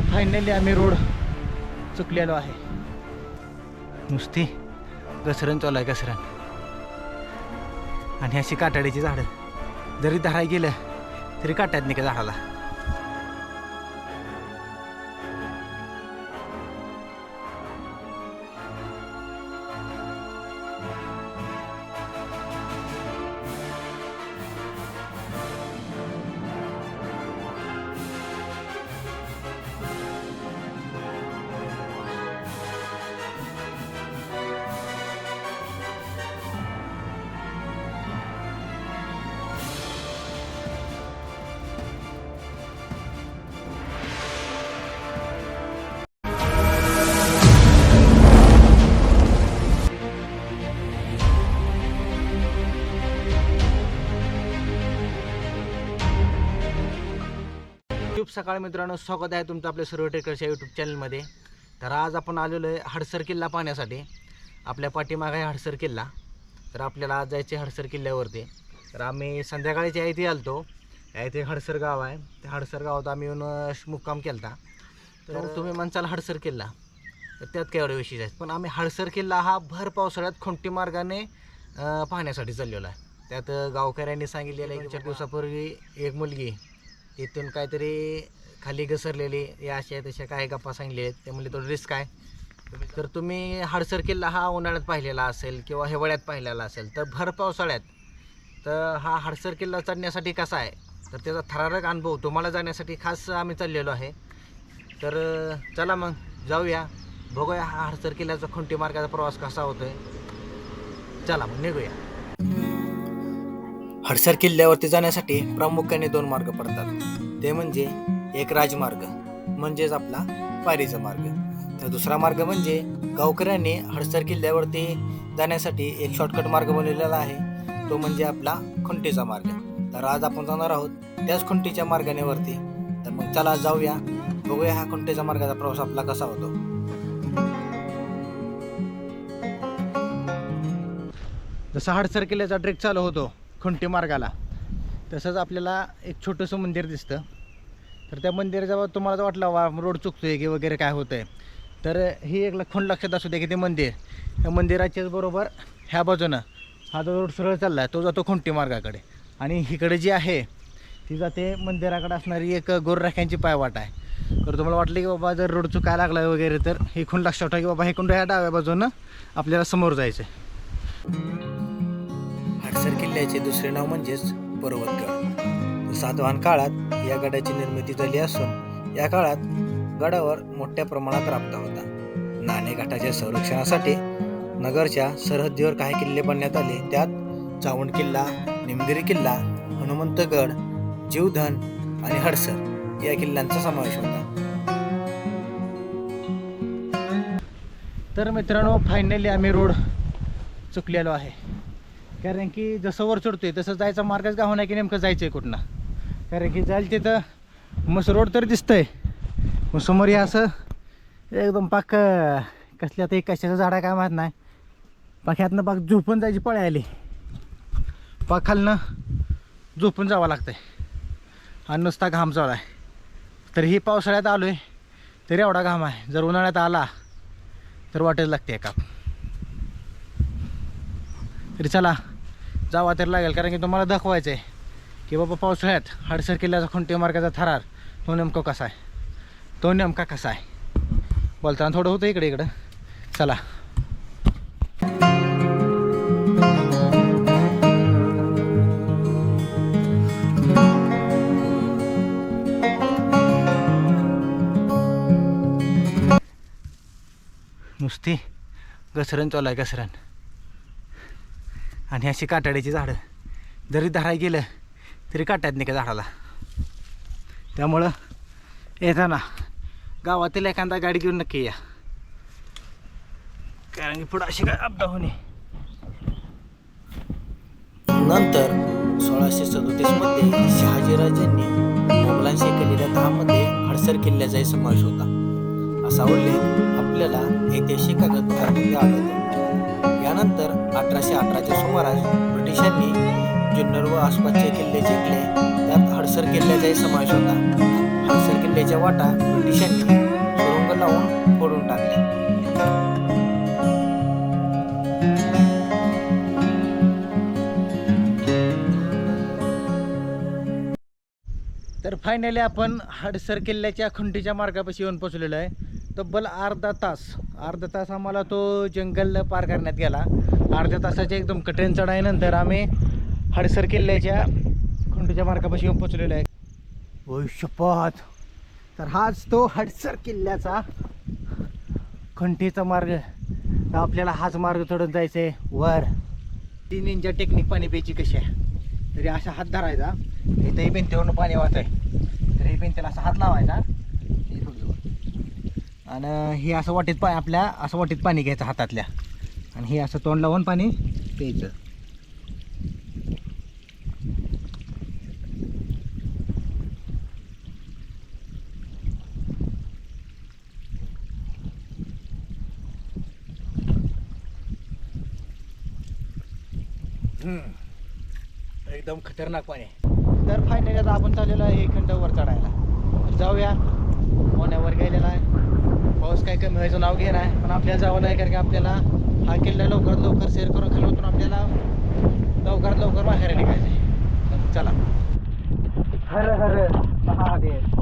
Finally आम्ही road चुकलेलो आहे. नुसती घसरण चालू आहे, घसरण. आणि अशी काटाडीची झाडं जरी धराय गेलं तरी काट्यात नाही का झाडाला. शुभ सकाळ मित्रांनो, स्वागत आहे तुमचं आपल्या सर्व टेकरच्या यूट्यूब चॅनलमध्ये. तर आज आपण आलेलो आहे हडसर किल्ला पाहण्यासाठी. आपल्या पाठीमागे आहे हडसर किल्ला. तर आपल्याला आज जायचे हडसर किल्ल्यावरती. तर आम्ही संध्याकाळीच्या इथे आलतो. इथे हडसर गाव आहे. त्या हडसर गावात आम्ही येऊन मुक्काम केला. तर तुम्ही म्हणसाल हडसर किल्ला, तर त्यात काय एवढं विशेष आहे. पण आम्ही हडसर किल्ला हा भर पावसाळ्यात खुंटी मार्गाने पाहण्यासाठी चाललेलो आहे. त्यात गावकऱ्यांनी सांगितलेलं आहे की 4 दिवसापूर्वी एक मुलगी इथून काहीतरी खाली घसरलेली, या अशा तशा काही गप्पा सांगले आहेत. ते म्हणजे थोडं रिस्क आहे. तर तुम्ही हडसर किल्ला हा उन्हाळ्यात पाहिलेला असेल किंवा हिवाळ्यात पाहिलेला असेल, तर भर पावसाळ्यात तर हा हडसर किल्ला चढण्यासाठी कसा आहे, तर त्याचा थरारक अनुभव तुम्हाला जाण्यासाठी खास आम्ही चाललेलो आहे. तर चला मग जाऊया, बघूया हा हडसर किल्ल्याचा खुंटी मार्गाचा प्रवास कसा होतोय. चला मग निघूया. हडसर किल्ल्यावरती जाण्यासाठी प्रामुख्याने 2 मार्ग पडतात. ते म्हणजे एक राजमार्ग म्हणजेच आपला पायरीचा मार्ग. तर दुसरा मार्ग म्हणजे गावकऱ्यांनी हडसर किल्ल्यावरती जाण्यासाठी एक शॉर्टकट मार्ग बनवलेला आहे. तो म्हणजे आपला खुंटीचा मार्ग. तर आज आपण जाणार आहोत त्याच खुंटीच्या मार्गाने वरती. तर मग चला जाऊया, बघूया हा खुंटीचा मार्गाचा प्रवास आपला कसा होतो. जसा हडसर किल्ल्याचा ट्रेक चालू होतो खुंटी मार्गाला, तसंच आपल्याला एक छोटंसं मंदिर दिसतं. तर त्या मंदिराजवळ तुम्हाला जर वाटलं वा रोड चुकतोय की वगैरे काय होतं आहे, तर ही एक खूण लक्षात असू दे की ते मंदिर, त्या मंदिराच्याच बरोबर ह्या बाजूनं हा जो रोड सरळ चालला आहे तो जातो खुंटी मार्गाकडे. आणि इकडे जी आहे ती जाते मंदिराकडे असणारी एक गोरराख्यांची पायवाट आहे. तर तुम्हाला वाटलं की बाबा जर रोड चुकायला लागला वगैरे, तर ही खूण लक्षात ठेवा की बाबा हे ह्या डाव्या बाजूनं आपल्याला समोर जायचं आहे. हडसर किल्ल्याचे दुसरे नाव म्हणजेच पर्वतगड. सातवाहन काळात या गडाची निर्मिती झाली असून या काळात गडावर मोठ्या प्रमाणात राबता होता. नाणेघाटाच्या संरक्षणासाठी नगरच्या सरहद्दीवर काही किल्ले बांधण्यात आले. त्यात चावंड किल्ला, निमगिरी किल्ला, हनुमंतगड, जीवधन आणि हडसर या किल्ल्यांचा समावेश होता. तर मित्रांनो, फायनली आम्ही रोड चुकलेलो आहे. कारण की जसं वर चढतोय तसं जायचा मार्गच गाव नाही की नेमकं जायचं आहे कुठनं. कारण की जायला तिथं मस्त रोड तर दिसतंय, मग समोर हे असं एकदम पाक कसल्या तर एक कशाचं झाड आहे काय माहीत नाही, पाक्यातनं पाक झोपून जायची पळी आली. पाक खालनं झोपून जावं लागतंय आणि नुसता घाम चालू आहे. तर ही पावसाळ्यात आलो आहे तरी एवढा घाम आहे. जर उन्हाळ्यात आला तर वाटेच लागते का. तरी चला जावा तर लागेल, कारण की तुम्हाला दाखवायचं आहे की बाबा पावसाळ्यात हडसर किल्ल्याचा खुंटी मार्गाचा थरार तो नेमका कसा आहे, तो नेमका कसा आहे. बोलताना थोडं होतं इकडं. चला नुसती घसरण चालू आहे, घसरण. आणि अशी काटाडीची झाडं जरी धराय गेलं तरी काट्यात नाही का झाडाला. त्यामुळं येताना गावातील एखादा गाडी घेऊन नक्की या, कारण की पुढं अशी काय अपघात होणे. नंतर 1637 मध्ये शहाजीराजांनी मोगलांशी केलेल्या तहामध्ये हडसर किल्ल्याचाही समावेश होता असा उल्लेख आपल्याला ऐतिहासिक कागदपत्रांमध्ये आढळतो. यानंतर 1818च्या सुमारास ब्रिटिशांनी जुन्नर व आसपासचे किल्ले जिंकले. त्यात हडसर किल्ल्याचाही समावेश होता. हडसर किल्ल्याच्या वाटा ब्रिटिशांनी सुरुंग लावून फोडून टाकल्या. तर फायनली आपण हडसर किल्ल्याच्या खुंटीच्या मार्गापाशी येऊन पोचलेलो आहे. तब्बल अर्धा तास आम्हाला तो जंगल पार करण्यात गेला. अर्ध्या तासाच्या एकदम कठीण चढाईनंतर आम्ही हडसर किल्ल्याच्या खुंटीच्या मार्गापाशी येऊन पोचलेलो आहे. ओ शपथ. तर हाच तो हडसर किल्ल्याचा खुंटीचा मार्ग. तर आपल्याला हाच मार्ग चढून जायचं आहे वर. 3 इंच्या टेक्निक पाणी प्यायची कशी आहे. तरी असा हात धरायचा, इथंही भिंतीवरून पाणी वाहत आहे, तर हे भिंतीला असा हात लावायचा हे थोडं, आणि हे असं वाटीत आपल्या असं वाटीत पाणी घ्यायचं हातातल्या, आणि हे असं तोंड लावून पाणी प्यायचं. एकदम खतरनाक पाणी. तर फायनली आता आपण चाललेलो आहे खंडावर चढायला. तर जाऊया. मोन्यावर गेलेला आहे. पाऊस काय कमी व्हायचं नाव घेणार आहे, पण आपल्याला जावं नाही, कारण की आपल्याला हा किल्ला लवकरात लवकर सैर करून खाली उतरून आपल्याला लवकरात लवकर बाहेर निघायचं आहे. चला. हर हर महादेव.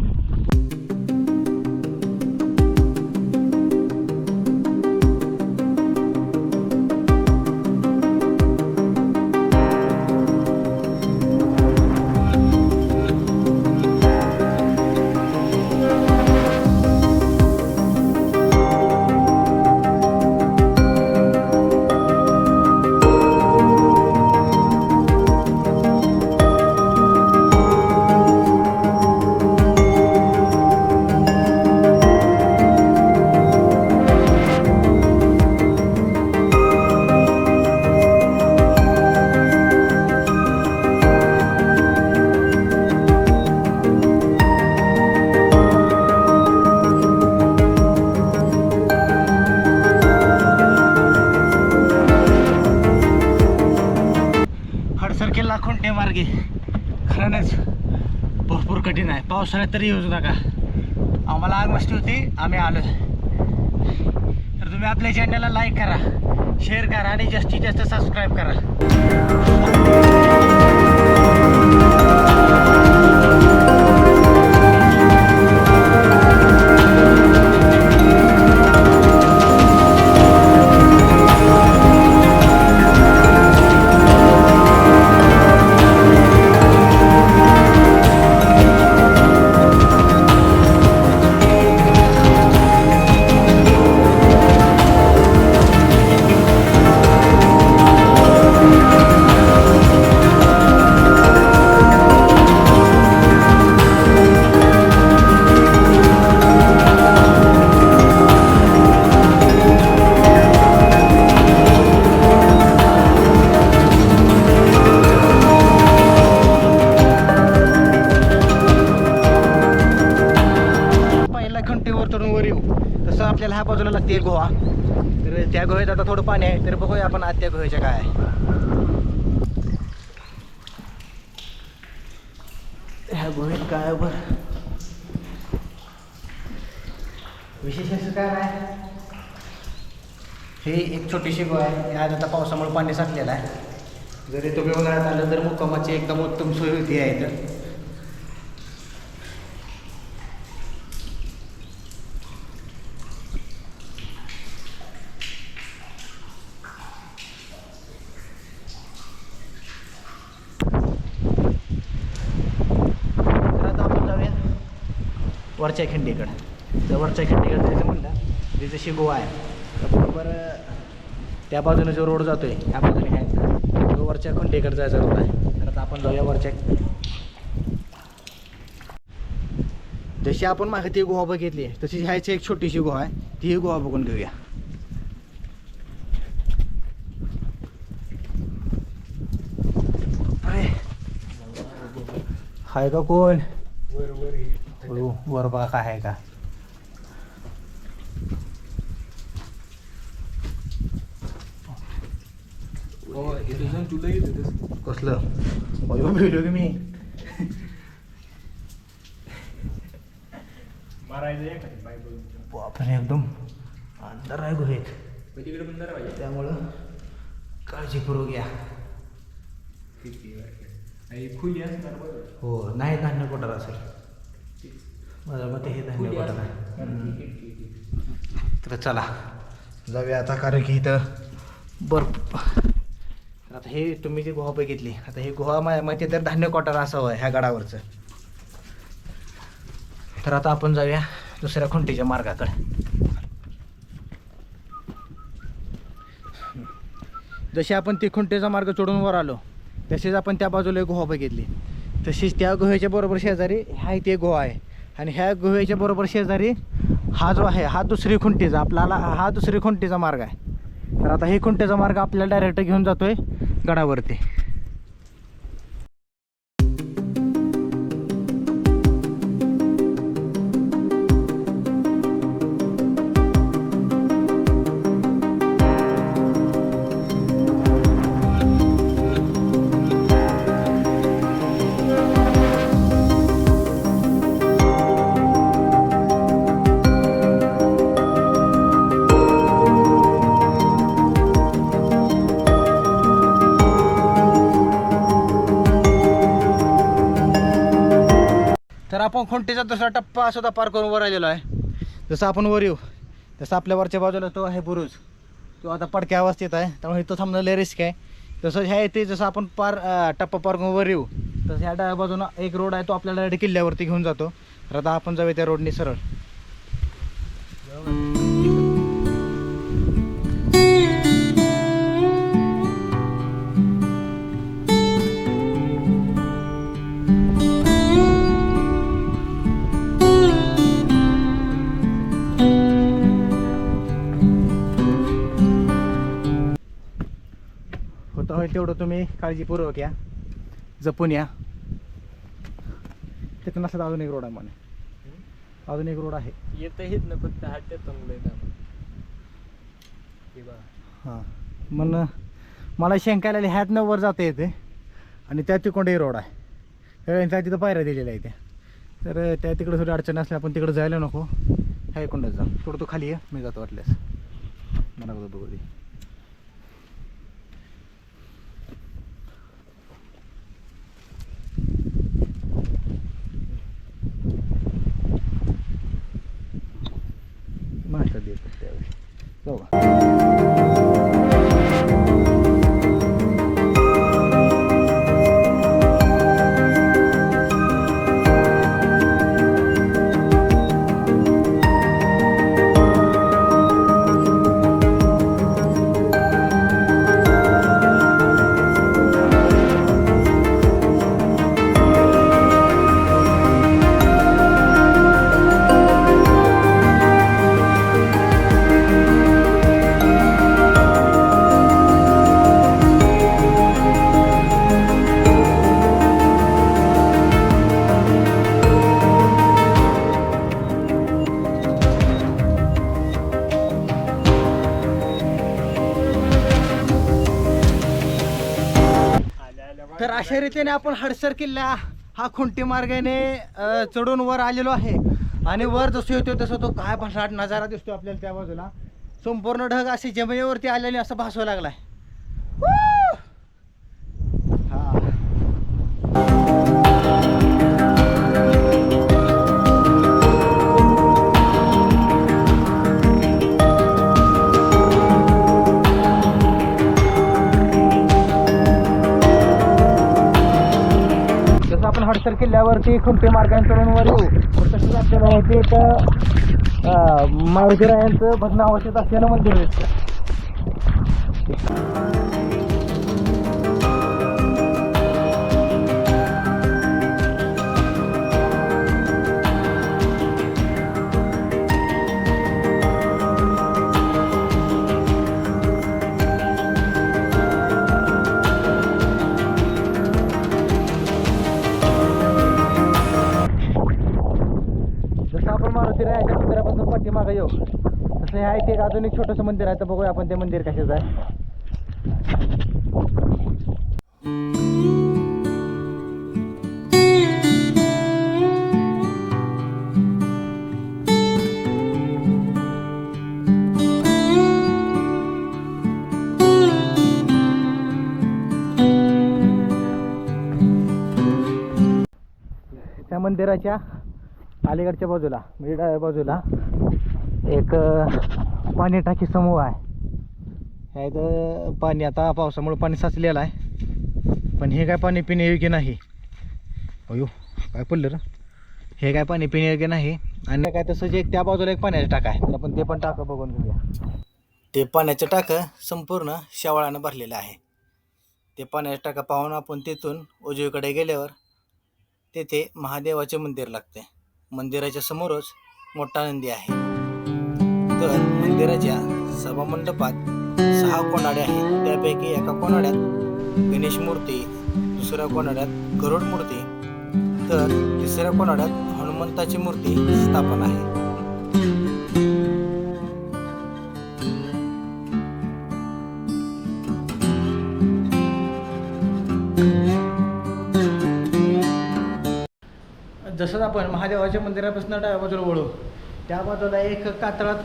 खुंटे मार्गे खरंच भरपूर कठीण आहे. पावसाळ्यात तरी येऊ नका. आम्हाला आग मस्ती होती, आम्ही आलो. तर तुम्ही आपल्या चॅनलला लाईक करा, शेअर करा आणि जास्तीत जास्त सबस्क्राईब करा. तसं आपल्याला ह्या बाजूला लागते एक गुहा. तर त्या गुहेत आता थोडं पाणी आहे, तर बघूया आपण आज त्या गुहेच्या काय आहे. ह्या गुहेत काय बरं विशेष असं काय आहे. हे एक छोटीशी गुहा आहे. आज आता पावसामुळे पाणी साठलेलं आहे. जरी तुम्ही उन्हाळ्यात आलं तर मुक्कामाची एकदम उत्तम सोय होती आहे. तर वरच्या खिंडीकडं. तर वरच्या खिंडीकडं जायचं म्हणलं ती जशी गोवा आहे, तर बरोबर त्या बाजूने जो रोड जातो आहे ह्या बाजूने आहे, तो वरच्या खिंडीकडे जायचा रोड आहे. तर आता आपण जाऊया वरच्या. जशी आपण मागे ती गुहा बघितली तशी ह्याची एक छोटीशी गुहा आहे, ती गुहा बघून घेऊया. हाय का कोण वर बघा काय आहे का. कसलं भिलो की मी. बापरे एकदम अंधार आहे गुहेत, त्यामुळं काळजीपूर्वक या. हो नाही धान्य कोठार असेल माझ्या मते, हे धान्य कोठार आहे. तर चला जाऊया आता, कारण की इथं बर्फ. आता हे तुम्ही जी गुहा बघितली, आता ही गुहा माझ्या माहिती तर धान्य कोठार असावं ह्या गडावरचं. तर आता आपण जाऊया दुसऱ्या खुंटीच्या मार्गाकडे. जशी आपण ती खुंटीचा मार्ग चढून वर आलो, तशीच आपण त्या बाजूला एक गुहा बघितली, तशीच त्या गुहेच्या बरोबर शेजारी ह्या इथे गुहा आहे. आणि ह्या गुहेच्या बरोबर शेजारी हा जो आहे हा दुसरी खुंटीचा, आपल्याला हा दुसरी खुंटीचा मार्ग आहे. तर आता ही खुंटीचा मार्ग आपल्याला डायरेक्ट घेऊन जातोय गडावरती. तर आपण खुंटीचा दुसरा टप्पा सुद्धा पार करून वर आलेलो आहे. जसं आपण वर येऊ तसं आपल्या वरच्या बाजूला तो आहे बुरुज, तो आता पडक्या अवस्थेत आहे, त्यामुळे तो थांबणं लय रिस्क आहे. तसं ह्या इथे जसं आपण टप्पा पार करून वर येऊ तसं ह्या डाव्या बाजूला एक रोड आहे, तो आपल्याला डायरेक्ट किल्ल्यावरती घेऊन जातो. तर आता आपण जाऊया त्या रोडने सरळ. होतं होईल तेवढं तुम्ही काळजीपूर्वक या, जपून या. तिथं नसलं अजून एक रोड आहे म्हणे, अजून एक रोड आहे येत ना फक्त हात हां. मग मला शंकायला ह्यात न वर जाता येते आणि त्या तिकडे रोड आहे, त्या तिथं पायऱ्या दिलेल्या आहे त्या. तर त्या तिकडे थोडी अडचण असल्या आपण तिकडे जायला नको, ह्या इकडूनच जा. थोडं तो खाली आहे, मी जातो वाटल्यास. मला बघू दे. मास्टर देत त्यावेळी जाऊ. तर अशा रीतीने आपण हडसर किल्ला हा खुंटी मार्गाने चढून वर आलेलो आहे. आणि वर जसं येतो तसं तो काय भसाट नजारा दिसतो आपल्याला. त्या बाजूला संपूर्ण ढग असे जमिनीवरती आलेले असं भासवा लागलाय. आपण हडसर किल्ल्यावरती खुंटी मार्गाने चढून वर येऊ, तसंच आपल्याला माहिती एक मारुतीरायांचं भग्नावस्थेत असलेलं मंदिर दिसतं. आपण मारुतीरायाच्या मंदिरापासून पाठीमागे येऊ तसं हे आहे ते एक अजून एक छोटंसं मंदिर आहे. तर बघूया आपण ते मंदिर कशाचं आहे. मंदिराच्या अलीकडच्या बाजूला म्हणजे डाव्या बाजूला एक पाणी टाकी समूह आहे. ह्या इथं पाणी आता पावसामुळे पाणी साचलेलं आहे, पण हे काय पाणी पिण्यायोग्य नाही. अयो काय पडलं रे, हे काय पाणी पिण्यायोग्य नाही. आणि काय तसंच एक त्या बाजूला एक पाण्याचं टाका आहे, तर आपण ते पण टाकं बघून घेऊया. ते पाण्याचं टाकं संपूर्ण शेवाळानं भरलेलं आहे. ते पाण्याचं टाकं पाहून आपण तिथून उजवीकडे गेल्यावर तेथे महादेवाचे मंदिर लागते. मंदिराच्या समोरच मोठा नंदी आहे. तर मंदिराच्या सभामंडपात 6 कोनाडे आहेत. त्यापैकी एका कोनाड्यात गणेश मूर्ती, दुसऱ्या कोनाड्यात गरुड मूर्ती, तर तिसऱ्या कोनाड्यात हनुमंताची मूर्ती स्थापन आहे. जसंच आपण महादेवाच्या मंदिरापासून डाव्या बाजूला वळू, त्या बाजूला एक कातळात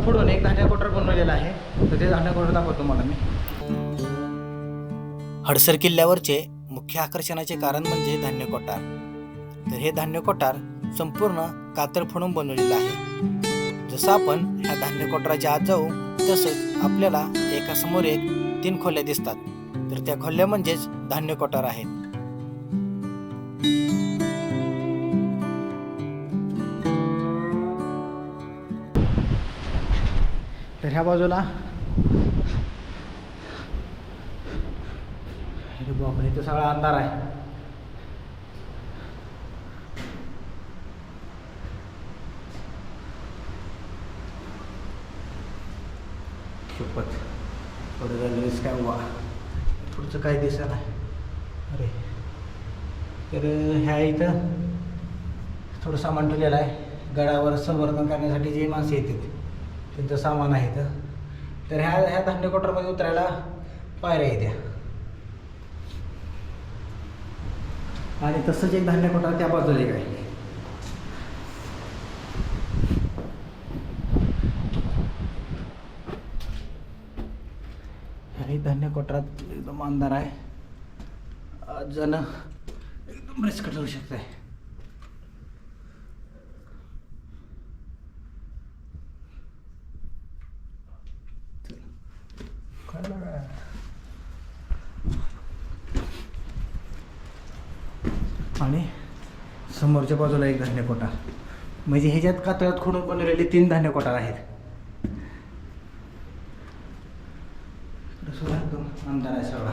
फोडून एक धान्य कोठार बनवलेला आहे. तर ते धान्य कोठार दाखवतो तुम्हाला मी. हडसर किल्ल्यावरचे मुख्य आकर्षणाचे कारण म्हणजे धान्य कोठार. तर हे धान्य कोठार संपूर्ण कातळ फोडून बनवलेलं आहे. जसं आपण ह्या धान्य कोठाराच्या आत जाऊ तसंच आपल्याला एका समोर एक 3 खोल्या दिसतात. तर त्या खोल्या म्हणजेच धान्य कोठार आहेत. तर ह्या बाजूला अरे बापरे, इथं सगळा अंधार आहे. शपथ थोडं झालं काय वा, पुढचं काय दिसत नाही. अरे तर ह्या इथं थोडं सामान ठेवलेलं आहे. गडावर संवर्धन करण्यासाठी जे माणसं येतात त्यांचं सामान आहे. तर ह्या धान्य कोठारमध्ये उतरायला पायऱ्या येत्या. आणि तसंच एक धान्य कोठार त्या बाजूला एक आहे. आणि धान्य कोठारात एकदम अंधार आहे. जण एकदम रिस्क ठरू शकत आहे. आणि समोरच्या बाजूला एक धान्य कोठार, म्हणजे ह्याच्यात कातळात खोडून बनवलेले 3 धान्य कोठार आहेत. एकदम अंधार आहे सगळा.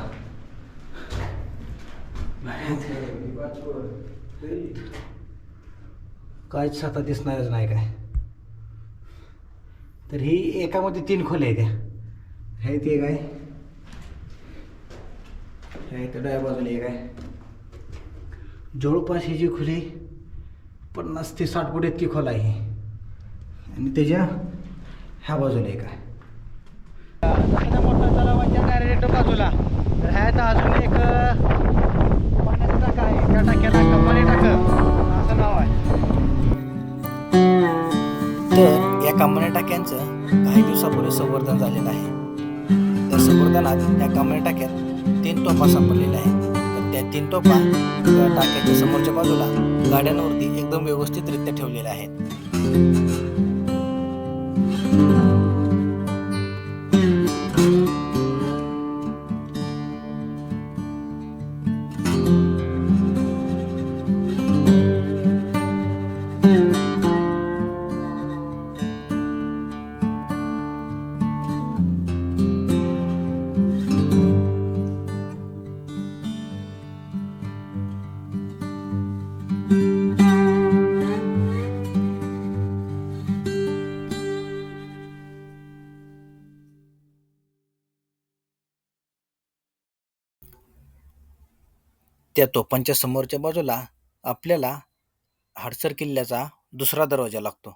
काहीच आता दिसणारच नाही काय. तर ही एकामध्ये 3 खोल्या आहेत. ह्या इथे एक आहे, ह्या इथं डाव्या बाजूला एक आहे. जवळपास ही जी खोली 50 ते 60 फूट इतकी खोल आहे. आणि त्याच्या ह्या बाजूला एक आहे. मोठा तलावाच्या डायरेक्ट बाजूला तर ह्यात अजून एक पाण्याचा टाका आहे. त्या टाक्याला कपाली टाकं असं नाव आहे. तर या कमानी टाक्यांचं काही दिवसापूर्वी संवर्धन झालेलं आहे. त्या संवर्धनात या कमानी टाक्यात 3 तोफा सापडलेल्या आहेत. तर त्या 3 तोफा टाक्याच्या समोरच्या बाजूला गाड्यांवरती एकदम व्यवस्थितरित्या ठेवलेल्या आहेत. त्या तोफांच्या समोरच्या बाजूला आपल्याला हडसर किल्ल्याचा दुसरा दरवाजा लागतो.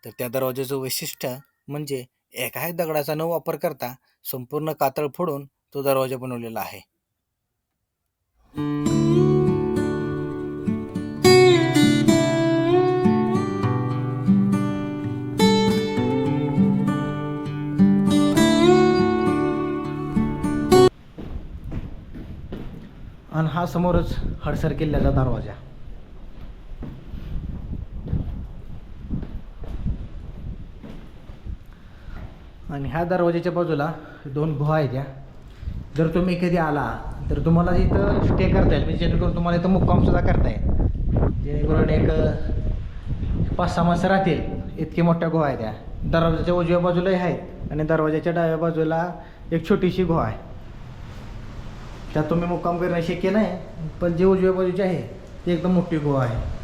तर त्या दरवाजाचं वैशिष्ट्य म्हणजे एकाही दगडाचा न वापर करता संपूर्ण कातळ फोडून तो दरवाजा बनवलेला आहे. आणि हा समोरच हडसर किल्ल्याचा दरवाजा. आणि ह्या दरवाजाच्या बाजूला 2 गुहा आहेत त्या. जर तुम्ही कधी आला तर तुम्हाला इथं स्टे करता येईल, म्हणजे जेणेकरून तुम्हाला इथं मुक्कामसुद्धा करता येईल. जेणेकरून एक 5-6 माणसं राहतील इतकी मोठ्या गुहा आहे त्या. दरवाजाच्या उजव्या बाजूलाही आहेत आणि दरवाजाच्या डाव्या बाजूला एक छोटीशी गुहा आहे. त्यात तुम्ही मुक्काम करणं शक्य नाही, पण जे उजव्या बाजूचे आहे ती एकदम मोठी गुहा आहे.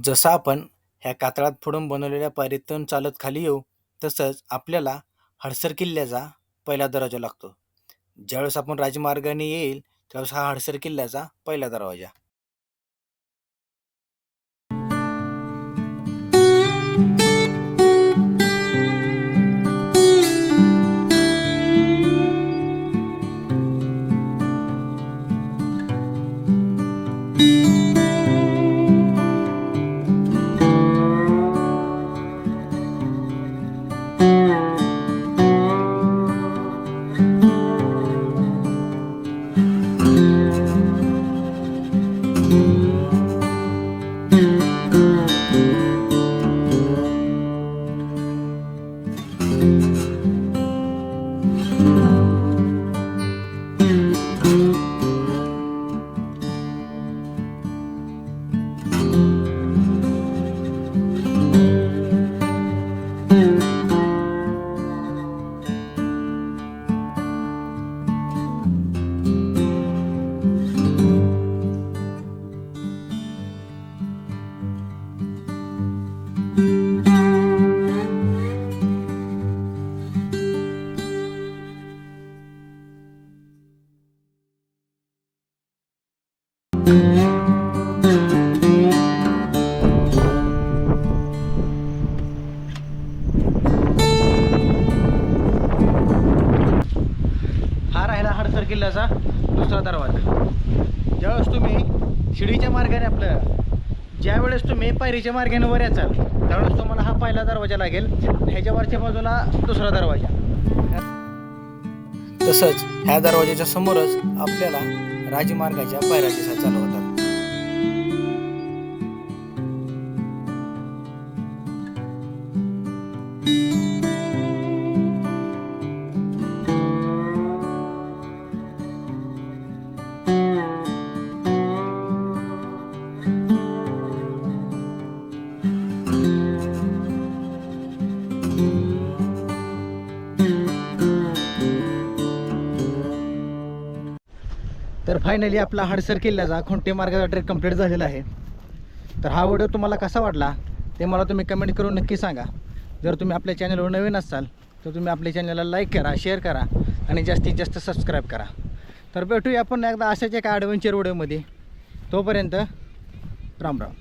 जसं आपण ह्या कातळात फोडून बनवलेल्या पायरीतून चालत खाली येऊ, तसंच आपल्याला हडसर किल्ल्याचा पहिला दरवाजा लागतो. ज्यावेळेस आपण राजमार्गाने येईल त्यावेळेस हा हडसर किल्ल्याचा पहिला दरवाजा. हा राहिला हडसर किल्ल्याचा दुसरा दरवाजा. ज्यावेळेस तुम्ही शिडीच्या मार्गाने ज्यावेळेस तुम्ही पायरीच्या मार्गाने वर याचाल त्यावेळेस तुम्हाला हा पहिला दरवाजा लागेल. ह्याच्या वरच्या बाजूला दुसरा दरवाजा. तसंच ह्या दरवाजाच्या समोरच आपल्याला राजमार्गाच्या पायऱ्या दिसायला चालू होतात. तर फायनली आपला हडसर किल्ल्याचा खोंटे मार्गाचा ट्रेक कंप्लीट झालेला आहे. तर हा व्हिडिओ तुम्हाला कसा वाटला ते मला तुम्ही कमेंट करून नक्की सांगा. जर तुम्ही आपल्या चॅनलवर नवीन असाल तर तुम्ही आपल्या चॅनलला लाईक करा, शेअर करा आणि जास्तीत जास्त सबस्क्राईब करा. तर भेटूया आपण एकदा अशाच एका ॲडव्हेंचर व्हिडिओमध्ये. तोपर्यंत राम राम.